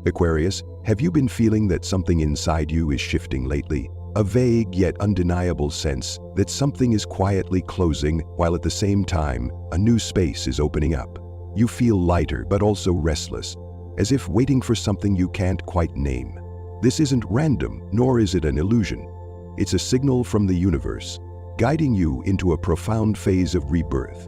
Aquarius, have you been feeling that something inside you is shifting lately? A vague yet undeniable sense that something is quietly closing while at the same time a new space is opening up. You feel lighter but also restless, as if waiting for something you can't quite name. This isn't random, nor is it an illusion. It's a signal from the universe, guiding you into a profound phase of rebirth.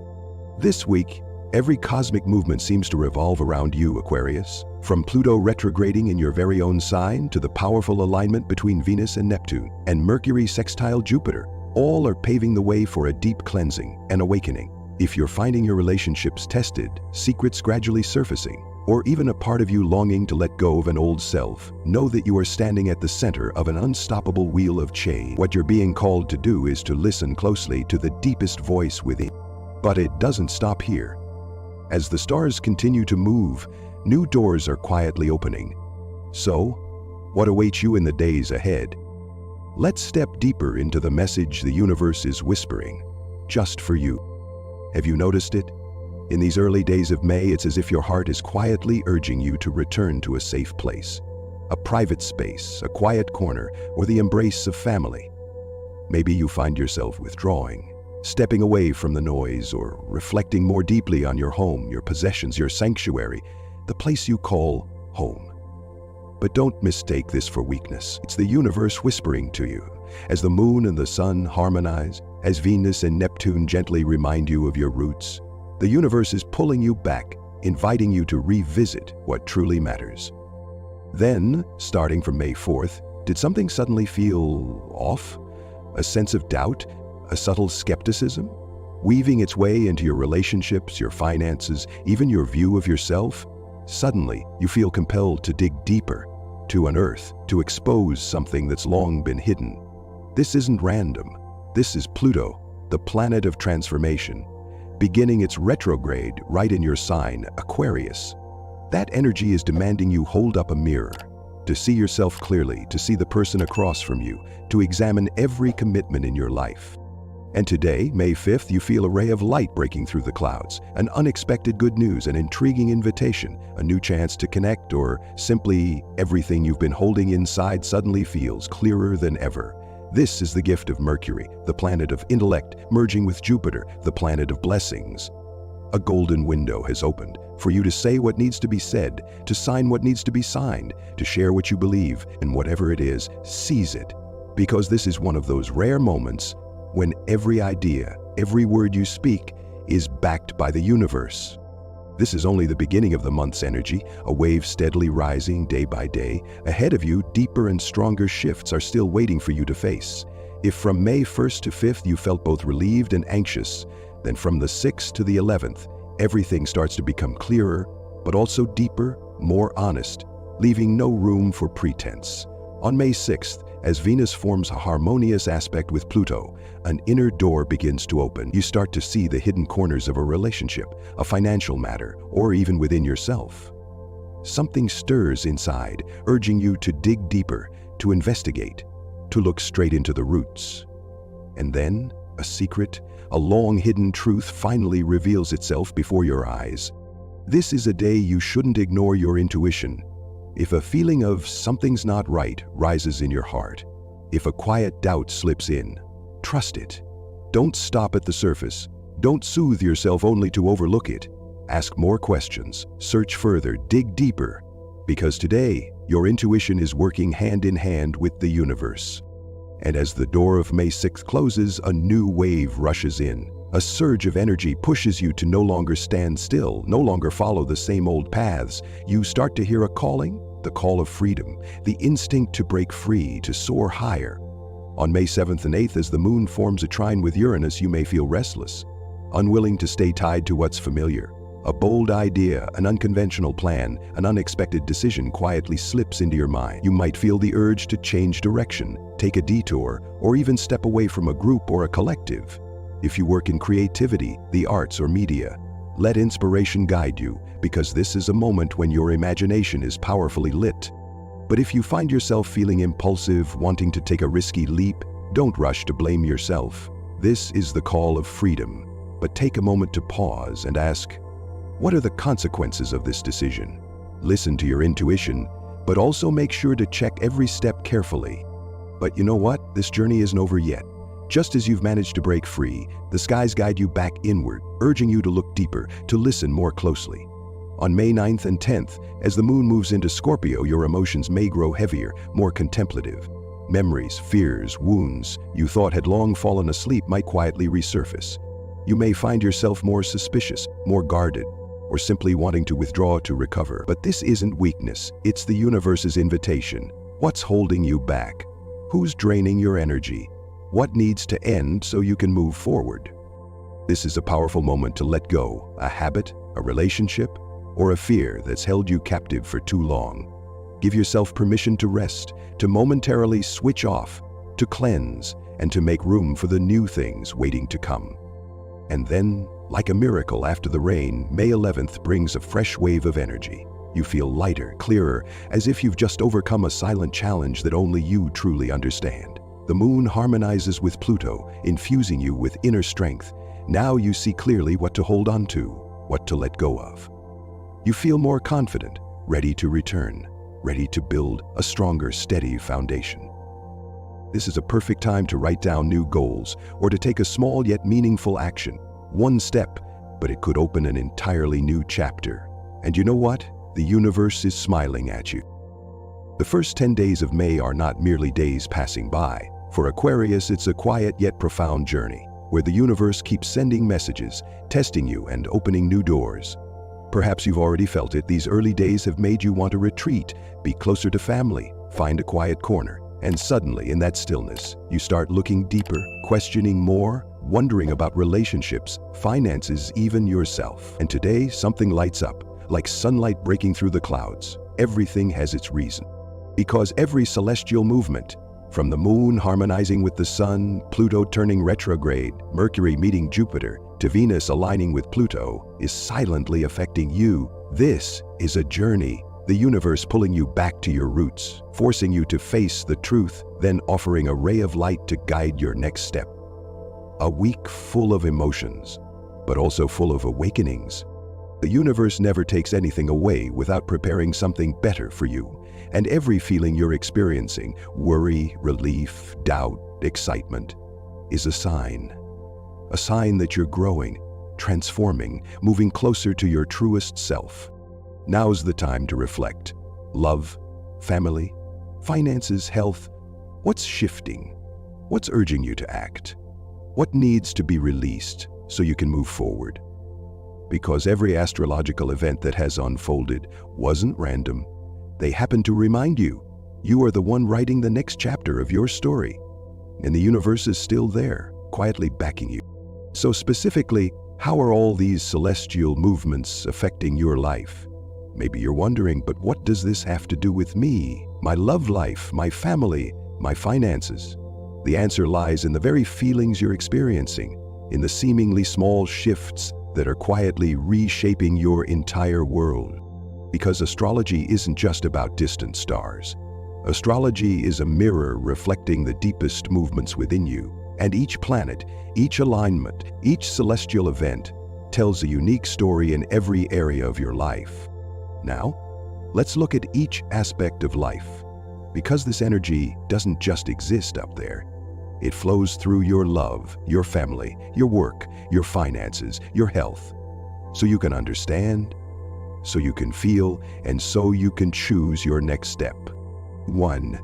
This week, every cosmic movement seems to revolve around you, Aquarius. From Pluto retrograding in your very own sign to the powerful alignment between Venus and Neptune and Mercury sextile Jupiter, all are paving the way for a deep cleansing and awakening. If you're finding your relationships tested, secrets gradually surfacing, or even a part of you longing to let go of an old self, know that you are standing at the center of an unstoppable wheel of change. What you're being called to do is to listen closely to the deepest voice within. But it doesn't stop here. As the stars continue to move, new doors are quietly opening. So, what awaits you in the days ahead? Let's step deeper into the message the universe is whispering, just for you. Have you noticed it? In these early days of May, it's as if your heart is quietly urging you to return to a safe place. A private space, a quiet corner, or the embrace of family. Maybe you find yourself withdrawing, stepping away from the noise, or reflecting more deeply on your home, your possessions, your sanctuary, the place you call home. But don't mistake this for weakness. It's the universe whispering to you. As the moon and the sun harmonize, as Venus and Neptune gently remind you of your roots, the universe is pulling you back, inviting you to revisit what truly matters. Then, starting from May 4th, did something suddenly feel off? A sense of doubt? A subtle skepticism? Weaving its way into your relationships, your finances, even your view of yourself? Suddenly, you feel compelled to dig deeper, to unearth, to expose something that's long been hidden. This isn't random. This is Pluto, the planet of transformation, beginning its retrograde right in your sign, Aquarius. That energy is demanding you hold up a mirror, to see yourself clearly, to see the person across from you, to examine every commitment in your life. And today, May 5th, you feel a ray of light breaking through the clouds, an unexpected good news, an intriguing invitation, a new chance to connect, or simply everything you've been holding inside suddenly feels clearer than ever. This is the gift of Mercury, the planet of intellect, merging with Jupiter, the planet of blessings. A golden window has opened for you to say what needs to be said, to sign what needs to be signed, to share what you believe, and whatever it is, seize it. Because this is one of those rare moments when every idea, every word you speak is backed by the universe. This is only the beginning of the month's energy, a wave steadily rising day by day. Ahead of you, deeper and stronger shifts are still waiting for you to face. If from May 1st to 5th you felt both relieved and anxious, then from the 6th to the 11th, everything starts to become clearer, but also deeper, more honest, leaving no room for pretense. On May 6th, as Venus forms a harmonious aspect with Pluto, an inner door begins to open. You start to see the hidden corners of a relationship, a financial matter, or even within yourself. Something stirs inside, urging you to dig deeper, to investigate, to look straight into the roots. And then, a secret, a long-hidden truth finally reveals itself before your eyes. This is a day you shouldn't ignore your intuition. If a feeling of something's not right rises in your heart, if a quiet doubt slips in, trust it. Don't stop at the surface. Don't soothe yourself only to overlook it. Ask more questions, search further, dig deeper, because today, your intuition is working hand in hand with the universe. And as the door of May 6th closes, a new wave rushes in. A surge of energy pushes you to no longer stand still, no longer follow the same old paths. You start to hear a calling, the call of freedom, the instinct to break free, to soar higher. On May 7th and 8th, as the moon forms a trine with Uranus, you may feel restless, unwilling to stay tied to what's familiar. A bold idea, an unconventional plan, an unexpected decision quietly slips into your mind. You might feel the urge to change direction, take a detour, or even step away from a group or a collective. If you work in creativity, the arts, or media, let inspiration guide you, because this is a moment when your imagination is powerfully lit. But if you find yourself feeling impulsive, wanting to take a risky leap, don't rush to blame yourself. This is the call of freedom. But take a moment to pause and ask, what are the consequences of this decision? Listen to your intuition, but also make sure to check every step carefully. But you know what? This journey isn't over yet. Just as you've managed to break free, the skies guide you back inward, urging you to look deeper, to listen more closely. On May 9th and 10th, as the moon moves into Scorpio, your emotions may grow heavier, more contemplative. Memories, fears, wounds you thought had long fallen asleep might quietly resurface. You may find yourself more suspicious, more guarded, or simply wanting to withdraw to recover. But this isn't weakness, it's the universe's invitation. What's holding you back? Who's draining your energy? What needs to end so you can move forward? This is a powerful moment to let go, a habit, a relationship, or a fear that's held you captive for too long. Give yourself permission to rest, to momentarily switch off, to cleanse, and to make room for the new things waiting to come. And then, like a miracle after the rain, May 11th brings a fresh wave of energy. You feel lighter, clearer, as if you've just overcome a silent challenge that only you truly understand. The moon harmonizes with Pluto, infusing you with inner strength. Now you see clearly what to hold on to, what to let go of. You feel more confident, ready to return, ready to build a stronger, steady foundation. This is a perfect time to write down new goals or to take a small yet meaningful action. One step, but it could open an entirely new chapter. And you know what? The universe is smiling at you. The first 10 days of May are not merely days passing by. For Aquarius, it's a quiet yet profound journey, where the universe keeps sending messages, testing you and opening new doors. Perhaps you've already felt it. These early days have made you want to retreat, be closer to family, find a quiet corner. And suddenly, in that stillness, you start looking deeper, questioning more, wondering about relationships, finances, even yourself. And today, something lights up, like sunlight breaking through the clouds. Everything has its reason. Because every celestial movement, from the moon harmonizing with the sun, Pluto turning retrograde, Mercury meeting Jupiter, to Venus aligning with Pluto, is silently affecting you. This is a journey, the universe pulling you back to your roots, forcing you to face the truth, then offering a ray of light to guide your next step. A week full of emotions, but also full of awakenings. The universe never takes anything away without preparing something better for you. And every feeling you're experiencing, worry, relief, doubt, excitement, is a sign that you're growing, transforming, moving closer to your truest self. Now's the time to reflect. Love, family, finances, health. What's shifting? What's urging you to act? What needs to be released so you can move forward? Because every astrological event that has unfolded wasn't random. They happen to remind you, you are the one writing the next chapter of your story. And the universe is still there, quietly backing you. So specifically, how are all these celestial movements affecting your life? Maybe you're wondering, but what does this have to do with me, my love life, my family, my finances? The answer lies in the very feelings you're experiencing, in the seemingly small shifts that are quietly reshaping your entire world. Because astrology isn't just about distant stars. Astrology is a mirror reflecting the deepest movements within you. And each planet, each alignment, each celestial event tells a unique story in every area of your life. Now, let's look at each aspect of life. Because this energy doesn't just exist up there. It flows through your love, your family, your work, your finances, your health. So you can understand, so you can feel, and so you can choose your next step. 1.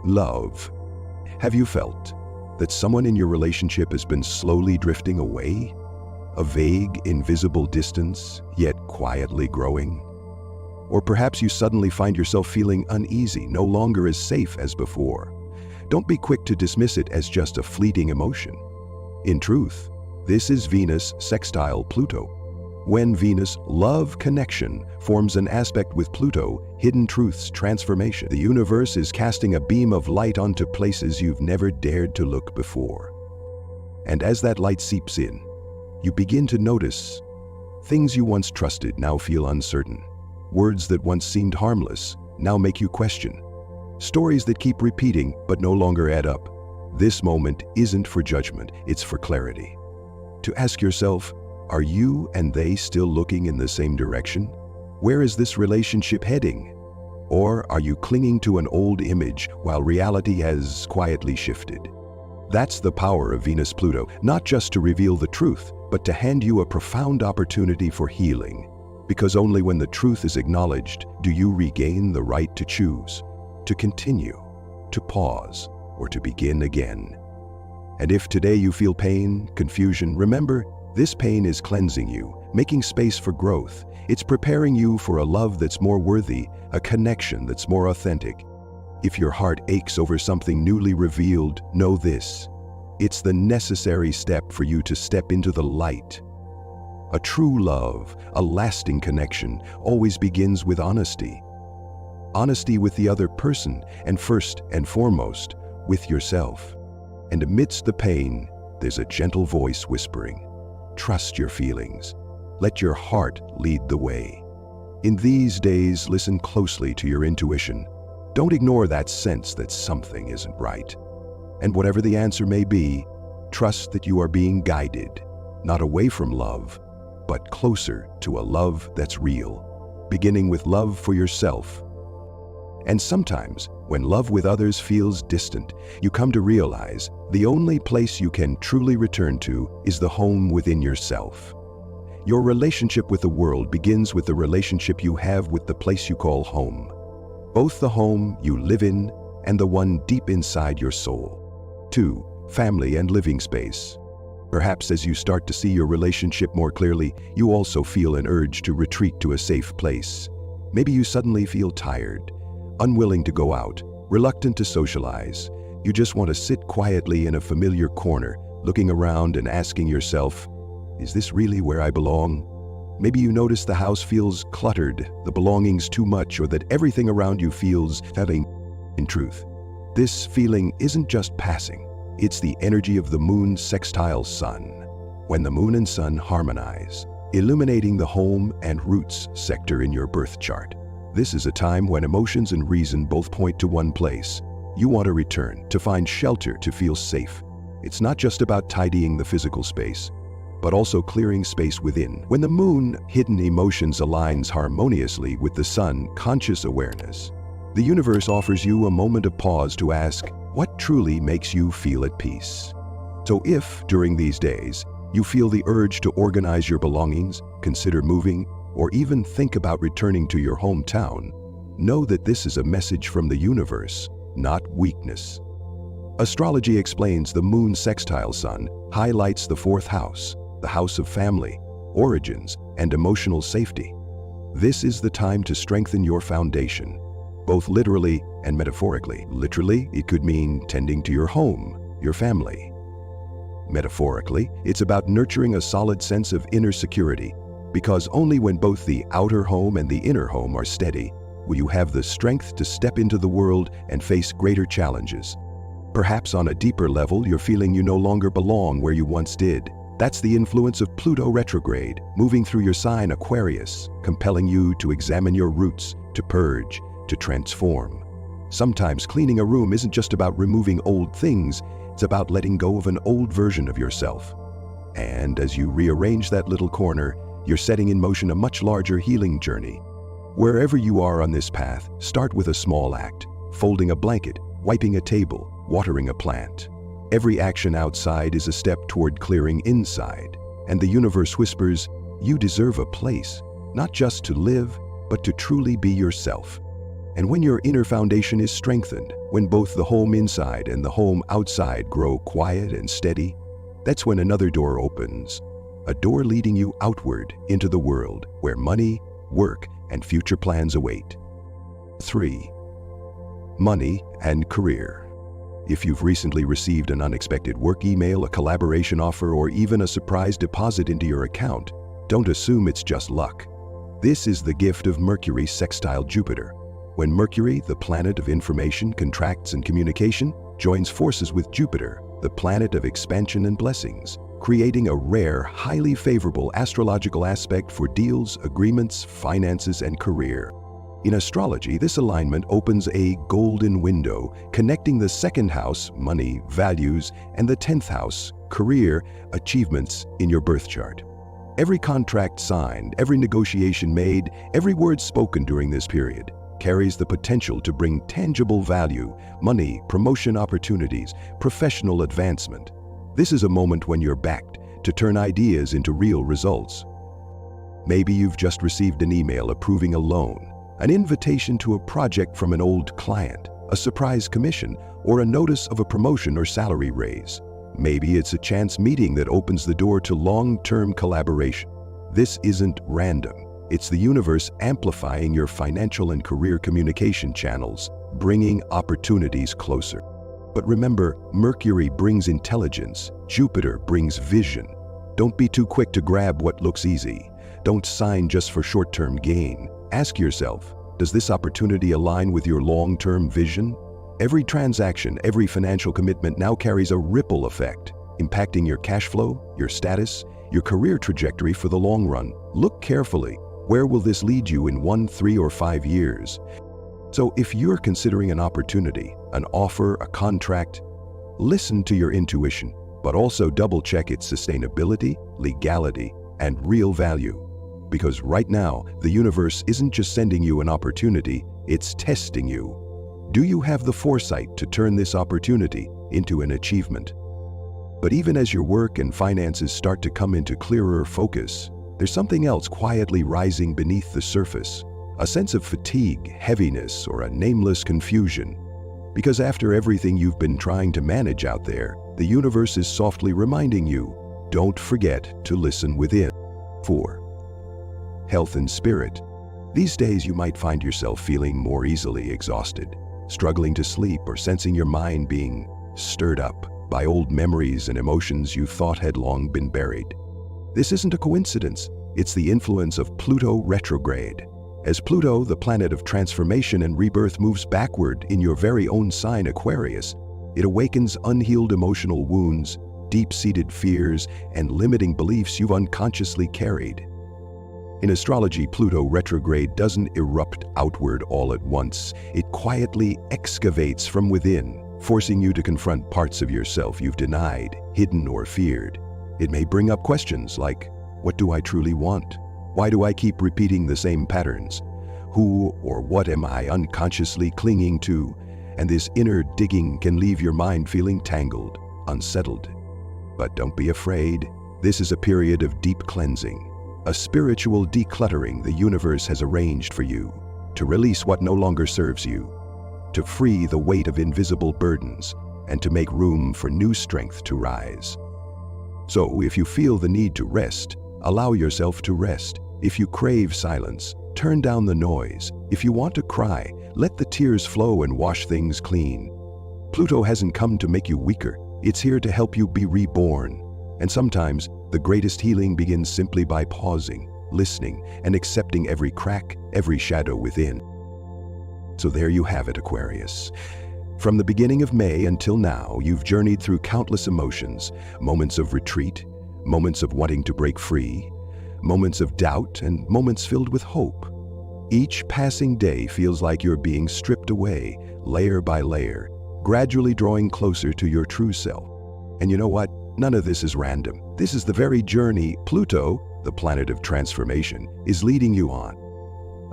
Love. Have you felt that someone in your relationship has been slowly drifting away? A vague, invisible distance, yet quietly growing? Or perhaps you suddenly find yourself feeling uneasy, no longer as safe as before. Don't be quick to dismiss it as just a fleeting emotion. In truth, this is Venus sextile Pluto. When Venus, love connection, forms an aspect with Pluto, hidden truths transformation, the universe is casting a beam of light onto places you've never dared to look before. And as that light seeps in, you begin to notice things you once trusted now feel uncertain. Words that once seemed harmless now make you question. Stories that keep repeating but no longer add up. This moment isn't for judgment, it's for clarity. To ask yourself, are you and they still looking in the same direction? Where is this relationship heading? Or are you clinging to an old image while reality has quietly shifted? That's the power of Venus-Pluto, not just to reveal the truth, but to hand you a profound opportunity for healing. Because only when the truth is acknowledged do you regain the right to choose, to continue, to pause, or to begin again. And if today you feel pain, confusion, remember, this pain is cleansing you, making space for growth. It's preparing you for a love that's more worthy, a connection that's more authentic. If your heart aches over something newly revealed, know this: it's the necessary step for you to step into the light. A true love, a lasting connection, always begins with honesty. Honesty with the other person, and first and foremost, with yourself. And amidst the pain, there's a gentle voice whispering, trust your feelings. Let your heart lead the way. In these days, listen closely to your intuition. Don't ignore that sense that something isn't right. And whatever the answer may be, trust that you are being guided, not away from love, but closer to a love that's real, beginning with love for yourself. And sometimes, when love with others feels distant, you come to realize the only place you can truly return to is the home within yourself. Your relationship with the world begins with the relationship you have with the place you call home. Both the home you live in and the one deep inside your soul. 2. Family and living space. Perhaps as you start to see your relationship more clearly, you also feel an urge to retreat to a safe place. Maybe you suddenly feel tired, unwilling to go out, reluctant to socialize. You just want to sit quietly in a familiar corner, looking around and asking yourself, is this really where I belong? Maybe you notice the house feels cluttered, the belongings too much, or that everything around you feels heavy. In truth, this feeling isn't just passing. It's the energy of the moon sextile sun. When the moon and sun harmonize, illuminating the home and roots sector in your birth chart. This is a time when emotions and reason both point to one place. You want to return, to find shelter, to feel safe. It's not just about tidying the physical space, but also clearing space within. When the moon, hidden emotions, aligns harmoniously with the sun, conscious awareness, the universe offers you a moment of pause to ask, what truly makes you feel at peace? So if, during these days, you feel the urge to organize your belongings, consider moving, or even think about returning to your hometown, know that this is a message from the universe, not weakness. Astrology explains the moon sextile sun highlights the fourth house, the house of family, origins, and emotional safety. This is the time to strengthen your foundation, both literally and metaphorically. Literally, it could mean tending to your home, your family. Metaphorically, it's about nurturing a solid sense of inner security, because only when both the outer home and the inner home are steady will you have the strength to step into the world and face greater challenges. Perhaps on a deeper level, you're feeling you no longer belong where you once did. That's the influence of Pluto retrograde, moving through your sign Aquarius, compelling you to examine your roots, to purge, to transform. Sometimes cleaning a room isn't just about removing old things, it's about letting go of an old version of yourself. And as you rearrange that little corner, you're setting in motion a much larger healing journey. Wherever you are on this path, start with a small act, folding a blanket, wiping a table, watering a plant. Every action outside is a step toward clearing inside, and the universe whispers, you deserve a place, not just to live, but to truly be yourself. And when your inner foundation is strengthened, when both the home inside and the home outside grow quiet and steady, that's when another door opens, a door leading you outward into the world where money, work, and future plans await. 3. Money and career. If you've recently received an unexpected work email, a collaboration offer, or even a surprise deposit into your account, don't assume it's just luck. This is the gift of Mercury sextile Jupiter. When Mercury, the planet of information, contracts, and communication, joins forces with Jupiter, the planet of expansion and blessings, creating a rare, highly favorable astrological aspect for deals, agreements, finances, and career. In astrology, this alignment opens a golden window connecting the second house, money, values, and the 10th house, career, achievements in your birth chart. Every contract signed, every negotiation made, every word spoken during this period, carries the potential to bring tangible value, money, promotion opportunities, professional advancement. This is a moment when you're backed to turn ideas into real results. Maybe you've just received an email approving a loan, an invitation to a project from an old client, a surprise commission, or a notice of a promotion or salary raise. Maybe it's a chance meeting that opens the door to long-term collaboration. This isn't random. It's the universe amplifying your financial and career communication channels, bringing opportunities closer. But remember, Mercury brings intelligence, Jupiter brings vision. Don't be too quick to grab what looks easy. Don't sign just for short-term gain. Ask yourself, does this opportunity align with your long-term vision? Every transaction, every financial commitment now carries a ripple effect, impacting your cash flow, your status, your career trajectory for the long run. Look carefully. Where will this lead you in 1, 3, or 5 years? So if you're considering an opportunity, an offer, a contract, listen to your intuition, but also double-check its sustainability, legality, and real value. Because right now, the universe isn't just sending you an opportunity, it's testing you. Do you have the foresight to turn this opportunity into an achievement? But even as your work and finances start to come into clearer focus, there's something else quietly rising beneath the surface. A sense of fatigue, heaviness, or a nameless confusion. Because after everything you've been trying to manage out there, the universe is softly reminding you, don't forget to listen within. 4. Health and spirit. These days you might find yourself feeling more easily exhausted, struggling to sleep, or sensing your mind being stirred up by old memories and emotions you thought had long been buried. This isn't a coincidence, it's the influence of Pluto retrograde. As Pluto, the planet of transformation and rebirth, moves backward in your very own sign Aquarius, it awakens unhealed emotional wounds, deep-seated fears, and limiting beliefs you've unconsciously carried. In astrology, Pluto retrograde doesn't erupt outward all at once. It quietly excavates from within, forcing you to confront parts of yourself you've denied, hidden, or feared. It may bring up questions like, what do I truly want? Why do I keep repeating the same patterns? Who or what am I unconsciously clinging to? And this inner digging can leave your mind feeling tangled, unsettled. But don't be afraid. This is a period of deep cleansing, a spiritual decluttering the universe has arranged for you, to release what no longer serves you, to free the weight of invisible burdens, and to make room for new strength to rise. So if you feel the need to rest, allow yourself to rest. If you crave silence, turn down the noise. If you want to cry, let the tears flow and wash things clean. Pluto hasn't come to make you weaker. It's here to help you be reborn. And sometimes, the greatest healing begins simply by pausing, listening, and accepting every crack, every shadow within. So there you have it, Aquarius. From the beginning of May until now, you've journeyed through countless emotions, moments of retreat, moments of wanting to break free, moments of doubt, and moments filled with hope. Each passing day feels like you're being stripped away, layer by layer, gradually drawing closer to your true self. And you know what? None of this is random. This is the very journey Pluto, the planet of transformation, is leading you on.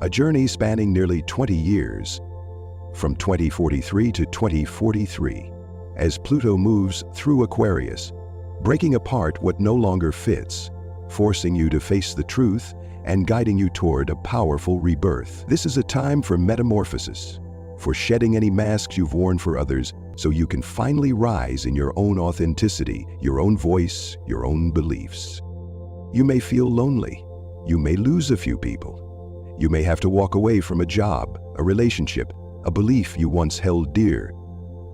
A journey spanning nearly 20 years, from 2043 to 2043, as Pluto moves through Aquarius, breaking apart what no longer fits, forcing you to face the truth and guiding you toward a powerful rebirth. This is a time for metamorphosis, for shedding any masks you've worn for others, so you can finally rise in your own authenticity, your own voice, your own beliefs. You may feel lonely. You may lose a few people. You may have to walk away from a job, a relationship, a belief you once held dear.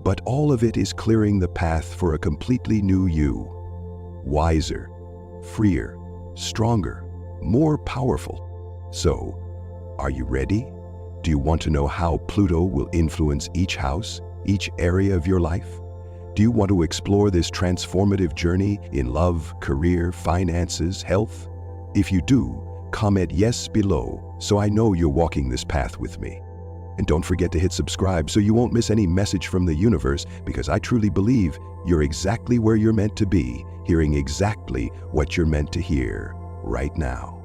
But all of it is clearing the path for a completely new you. Wiser, freer, stronger, more powerful. So, are you ready? Do you want to know how Pluto will influence each house, each area of your life? Do you want to explore this transformative journey in love, career, finances, health? If you do, comment yes below so I know you're walking this path with me. And don't forget to hit subscribe so you won't miss any message from the universe, because I truly believe you're exactly where you're meant to be, hearing exactly what you're meant to hear right now.